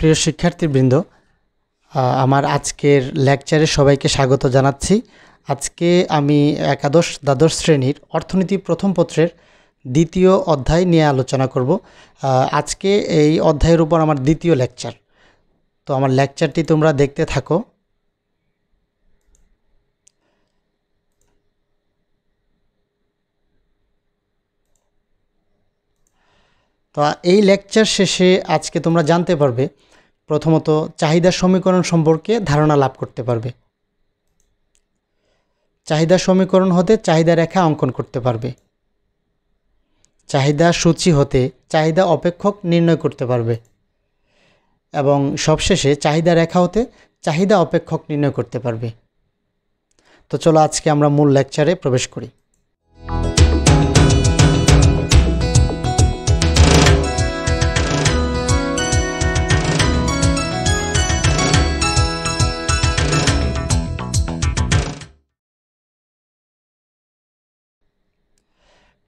প্রিয় শিক্ষার্থীবৃন্দ, আমার আজকের লেকচারে সবাইকে স্বাগত জানাচ্ছি। আজকে আমি একাদশ দ্বাদশ শ্রেণীর অর্থনীতি প্রথম পত্রের দ্বিতীয় অধ্যায় নিয়ে আলোচনা করব। আজকে এই অধ্যায়ের উপর আমার দ্বিতীয় লেকচার। তো আমার লেকচারটি তোমরা দেখতে থাকো। তো এই লেকচার শেষে আজকে তোমরা জানতে পারবে, প্রথমত চাহিদা সমীকরণ সম্পর্কে ধারণা লাভ করতে পারবে। চাহিদা সমীকরণ হতে চাহিদা রেখা অঙ্কন করতে পারবে। চাহিদা সূচি হতে চাহিদা অপেক্ষক নির্ণয় করতে পারবে এবং সবশেষে চাহিদা রেখা হতে চাহিদা অপেক্ষক নির্ণয় করতে পারবে। তো চলো আজকে আমরা মূল লেকচারে প্রবেশ করি।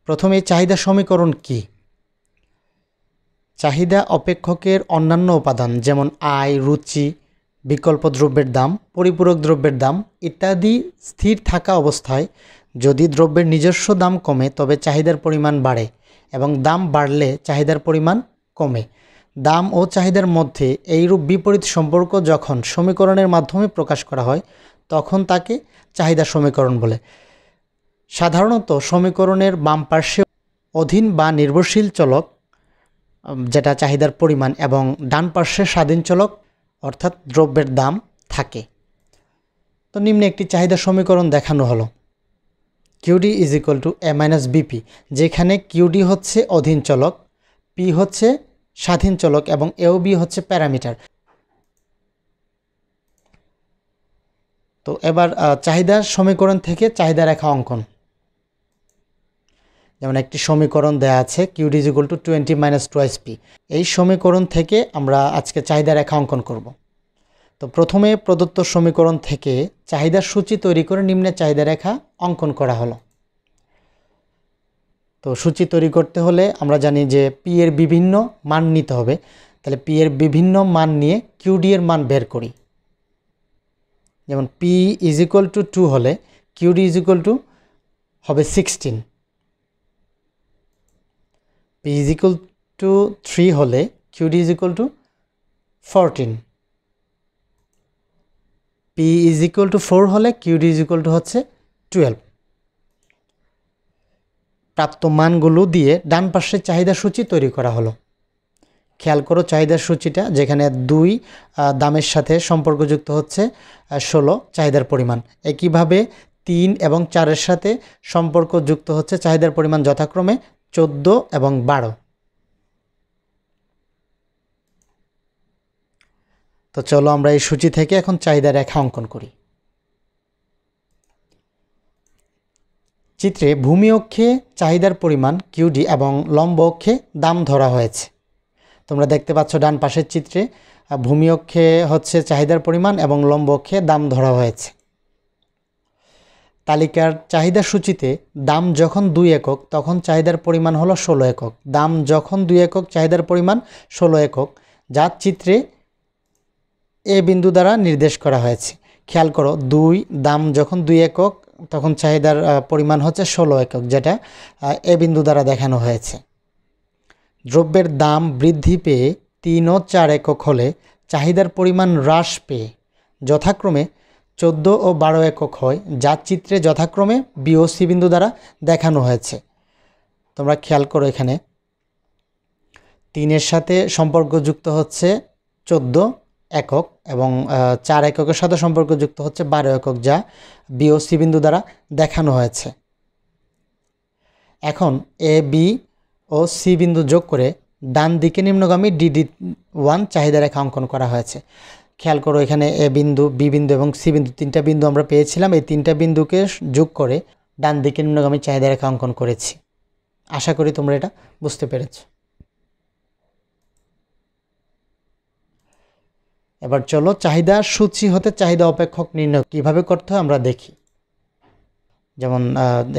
প্রথমে চাহিদা সমীকরণ কি? চাহিদা অপেক্ষকের অন্যান্য উপাদান যেমন আয়, রুচি, বিকল্প দ্রব্যের দাম, পরিপূরক দ্রব্যের দাম ইত্যাদি স্থির থাকা অবস্থায় যদি দ্রব্যের নিজস্ব দাম কমে তবে চাহিদার পরিমাণ বাড়ে এবং দাম বাড়লে চাহিদার পরিমাণ কমে। দাম ও চাহিদার মধ্যে এইরূপ বিপরীত সম্পর্ক যখন সমীকরণের মাধ্যমে প্রকাশ করা হয় তখন তাকে চাহিদা সমীকরণ বলে। সাধারণত সমীকরণের বাম পার্শ্বে অধীন বা নির্ভরশীল চলক যেটা চাহিদার পরিমাণ এবং ডান পার্শ্বে স্বাধীন চলক অর্থাৎ দ্রব্যের দাম থাকে। তো নিম্নে একটি চাহিদা সমীকরণ দেখানো হলো। QD is equal to A minus BP, যেখানে কিউডি হচ্ছে অধীন চলক, পি হচ্ছে স্বাধীন চলক এবং এও বি হচ্ছে প্যারামিটার। তো এবার চাহিদা সমীকরণ থেকে চাহিদা রেখা অঙ্কন। যেমন একটি সমীকরণ দেয়া আছে QD is equal to 20 minus twice P. এই সমীকরণ থেকে আমরা আজকে চাহিদা রেখা অঙ্কন করব। তো প্রথমে প্রদত্ত সমীকরণ থেকে চাহিদার সূচি তৈরি করে নিম্নে চাহিদা রেখা অঙ্কন করা হলো। তো সূচি তৈরি করতে হলে আমরা জানি যে পি এর বিভিন্ন মান নিতে হবে। তাহলে পি এর বিভিন্ন মান নিয়ে কিউডি এর মান বের করি। যেমন পি ইজ ইকুয়াল টু 2 হলে কিউডি ইজ ইকুয়াল টু হবে 16। পি ইজ ইকুয়াল টু 3 হলে QD is equal to 14। P is equal to 4 হলে কিউডি ইজ ইকুয়াল টু হচ্ছে 12। প্রাপ্ত মানগুলো দিয়ে ডান পাশে চাহিদা সূচি তৈরি করা হলো। খেয়াল করো চাহিদার সূচিটা, যেখানে 2 দামের সাথে সম্পর্কযুক্ত হচ্ছে 16 চাহিদার পরিমাণ। একইভাবে 3 এবং 4-এর সাথে সম্পর্কযুক্ত হচ্ছে চাহিদার পরিমাণ যথাক্রমে 14 এবং 12। তো চলো আমরা এই সূচি থেকে এখন চাহিদা রেখা অঙ্কন করি। চিত্রে ভূমি অক্ষে চাহিদার পরিমাণ কিউডি এবং লম্ব অক্ষে দাম ধরা হয়েছে। তোমরা দেখতে পাচ্ছ ডান পাশের চিত্রে ভূমি অক্ষে হচ্ছে চাহিদার পরিমাণ এবং লম্ব অক্ষে দাম ধরা হয়েছে। তালিকার চাহিদা সূচিতে দাম যখন 2 একক তখন চাহিদার পরিমাণ হলো 16 একক। দাম যখন 2 একক চাহিদার পরিমাণ 16 একক, যা চিত্রে এ বিন্দু দ্বারা নির্দেশ করা হয়েছে। খেয়াল করো দাম যখন 2 একক তখন চাহিদার পরিমাণ হচ্ছে 16 একক, যেটা এ বিন্দু দ্বারা দেখানো হয়েছে। দ্রব্যের দাম বৃদ্ধি পেয়ে 3 ও 4 একক হলে চাহিদার পরিমাণ হ্রাস পেয়ে যথাক্রমে 14 ও 12 একক হয়, যা চিত্রে যথাক্রমে বি ও সি বিন্দু দ্বারা দেখানো হয়েছে। তোমরা খেয়াল করো এখানে 3-এর সাথে সম্পর্কযুক্ত হচ্ছে 14 একক এবং 4 এককের সাথে সম্পর্কযুক্ত হচ্ছে 12 একক, যা বি ও সি বিন্দু দ্বারা দেখানো হয়েছে। এখন এ বি ও সি বিন্দু যোগ করে ডান দিকে নিম্নগামী DD1 চাহিদা রেখা অঙ্কন করা হয়েছে। খেয়াল করো এখানে এ বিন্দু, বি বিন্দু এবং সি বিন্দু 3টা বিন্দু আমরা পেয়েছিলাম। এই 3টা বিন্দুকে যোগ করে ডান দিকে নিম্নগামী চাহিদা রেখা অঙ্কন করেছি। আশা করি তোমরা এটা বুঝতে পেরেছ। এবার চলো চাহিদা সূচি হতে চাহিদা অপেক্ষক নির্ণয় কিভাবে করতে হয় আমরা দেখি। যেমন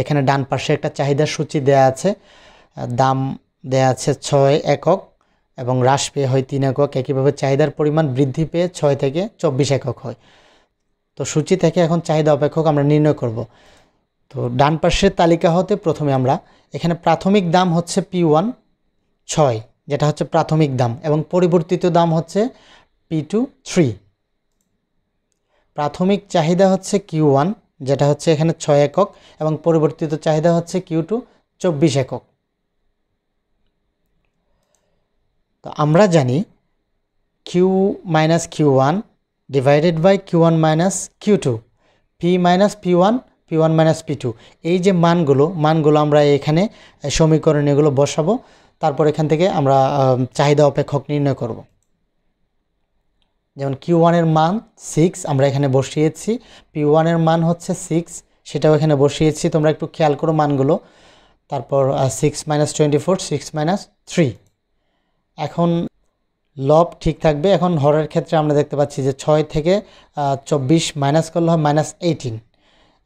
এখানে ডান পাশে একটা চাহিদা সূচি দেয়া আছে, দাম দেয়া আছে 6 একক এবং হ্রাস পেয়ে হয় 3 একক। একইভাবে চাহিদার পরিমাণ বৃদ্ধি পেয়ে 6 থেকে 24 একক হয়। তো সূচি থেকে এখন চাহিদা অপেক্ষক আমরা নির্ণয় করব। তো ডান পাশের তালিকা হতে প্রথমে আমরা এখানে প্রাথমিক দাম হচ্ছে P1 6, যেটা হচ্ছে প্রাথমিক দাম, এবং পরিবর্তিত দাম হচ্ছে P2 3। প্রাথমিক চাহিদা হচ্ছে Q1, যেটা হচ্ছে এখানে 6 একক, এবং পরিবর্তিত চাহিদা হচ্ছে Q2 24 একক। তো আমরা জানি Q minus Q1 divided by Q1 minus Q2, P minus P1, P1 minus P2। এই যে মানগুলো আমরা এখানে সমীকরণে এগুলো বসাবো, তারপর এখান থেকে আমরা চাহিদা অপেক্ষক নির্ণয় করব। যেমন Q1 এর মান 6 আমরা এখানে বসিয়েছি, P1 এর মান হচ্ছে 6, সেটাও এখানে বসিয়েছি। তোমরা একটু খেয়াল করো মানগুলো। তারপর 6 মাইনাস 24, 6 মাইনাস 3। এখন লব ঠিক থাকবে। এখন হরের ক্ষেত্রে আমরা দেখতে পাচ্ছি যে 6 থেকে 24 মাইনাস করলে হয় -18,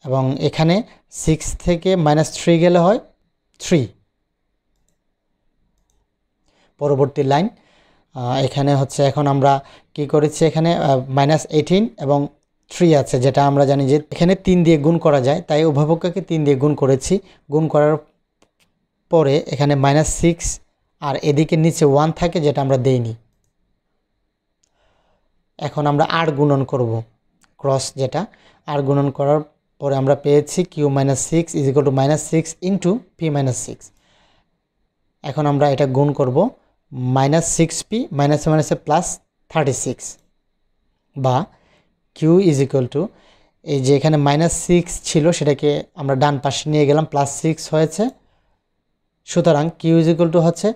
এবং এখানে 6 থেকে -3 গেলে হয় 3। পরবর্তী লাইন এখানে হচ্ছে, এখন আমরা কি করেছি, এখানে -18 এবং 3 আছে, যেটা আমরা জানি যে এখানে 3 দিয়ে গুণ করা যায়, তাই উভয়পক্ষকে 3 দিয়ে গুণ করেছি। গুণ করার পরে এখানে -6 আর এদিকে নিচে 1 থাকে, যেটা আমরা দেইনি। এখন আমরা আর গুণন করব, ক্রস যেটা। আর গুণন করার পরে আমরা পেয়েছি Q minus 6 is equal to -6 into P minus 6। এখন আমরা এটা গুণ করব, -6P মাইনাসে মাইনাসে +36, বা Q ইজ ইকুয়াল টু, এই যে এখানে -6 ছিল সেটাকে আমরা ডান পাশে নিয়ে গেলাম, +6 হয়েছে। সুতরাং Q ইজ ইকুয়াল টু হচ্ছে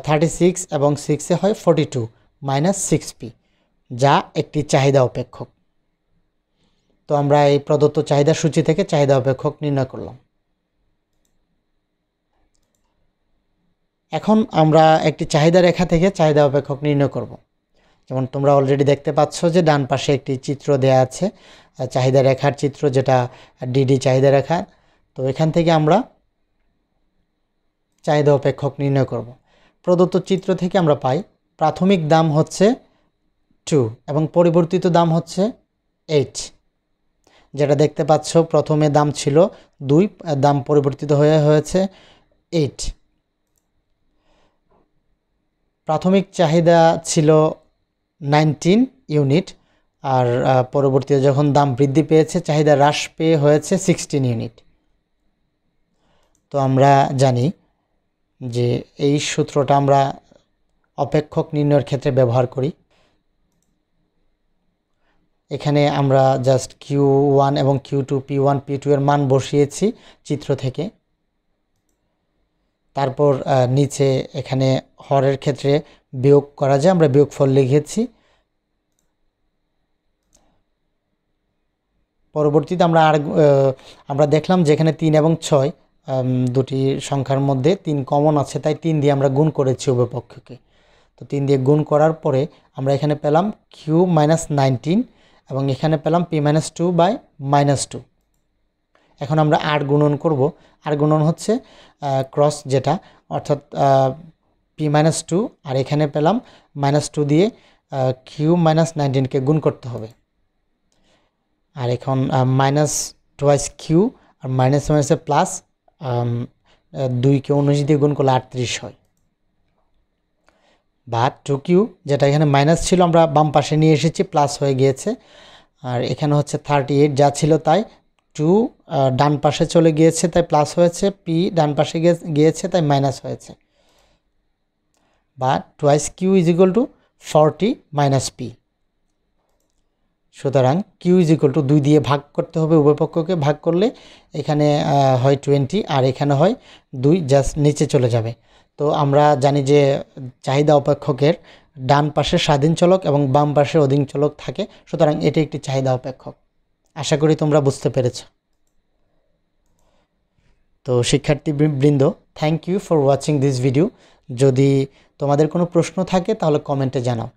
36 এবং 6 হয় 42 -6P, যা একটি চাহিদা অপেক্ষক। তো আমরা এই প্রদত্ত চাহিদা সূচি থেকে চাহিদা অপেক্ষক নির্ণয় করলাম। এখন আমরা একটি চাহিদা রেখা থেকে চাহিদা অপেক্ষক নির্ণয় করব। যেমন তোমরা অলরেডি দেখতে পাচ্ছ যে ডান পাশে একটি চিত্র দেয়া আছে, চাহিদা রেখার চিত্র, যেটা ডিডি চাহিদা রেখা। তো এখান থেকে আমরা চাহিদা অপেক্ষক নির্ণয় করব। প্রদত্ত চিত্র থেকে আমরা পাই প্রাথমিক দাম হচ্ছে 2 এবং পরিবর্তিত দাম হচ্ছে 8। যেটা দেখতে পাচ্ছ, প্রথমে দাম ছিল 2, দাম পরিবর্তিত হয়েছে 8। প্রাথমিক চাহিদা ছিল 19 ইউনিট, আর পরবর্তীতে যখন দাম বৃদ্ধি পেয়েছে চাহিদা হ্রাস পেয়ে হয়েছে 16 ইউনিট। তো আমরা জানি যে এই সূত্রটা আমরা অপেক্ষক নির্ণয়ের ক্ষেত্রে ব্যবহার করি। এখানে আমরা জাস্ট Q1 এবং Q2, P1, P2 এর মান বসিয়েছি চিত্র থেকে। তারপর নিচে এখানে হরের ক্ষেত্রে বিয়োগ করা যায়, আমরা বিয়োগফল লিখেছি। পরবর্তীতে আমরা দেখলাম যে এখানে 3 এবং 6 দুটি সংখ্যার মধ্যে 3 কমন আছে, তাই 3 দিয়ে আমরা গুণ করেছি উভয় পক্ষকে। তো 3 দিয়ে গুণ করার পরে আমরা এখানে পেলাম Q মাইনাস 19 এবং এখানে পেলাম P মাইনাস 2 বাই -2। এখন আমরা আর গুণন করব। আর গুণন হচ্ছে ক্রস, যেটা অর্থাৎ P মাইনাস 2 আর এখানে পেলাম -2 দিয়ে Q মাইনাস 19কে গুণ করতে হবে। আর এখন -2Q আর মাইনাস মাইনাসে প্লাস 2কে 19 দিয়ে গুণ করলে 38 হয়, বা 2Q, যেটা এখানে মাইনাস ছিল আমরা বাম পাশে নিয়ে এসেছি, প্লাস হয়ে গিয়েছে। আর এখানে হচ্ছে 38 যা ছিল তাই, 2 ডান পাশে চলে গিয়েছে তাই প্লাস হয়েছে, P ডান পাশে গিয়েছে তাই মাইনাস হয়েছে, বা 2Q is equal to 40 minus P। সুতরাং Q ইজ ইকুয়াল টু 2 দিয়ে ভাগ করতে হবে, উভয় পক্ষকে ভাগ করলে এখানে হয় 20 আর এখানে হয় 2, জাস্ট নিচে চলে যাবে। তো আমরা জানি যে চাহিদা অপেক্ষকের ডান পাশে স্বাধীন চলক এবং বাম পাশে অধীন চলক থাকে, সুতরাং এটি একটি চাহিদা অপেক্ষক। আশা করি তোমরা বুঝতে পেরেছ। তো শিক্ষার্থীবৃন্দ, thank you for watching this video. যদি তোমাদের কোনো প্রশ্ন থাকে তাহলে কমেন্টে জানাও।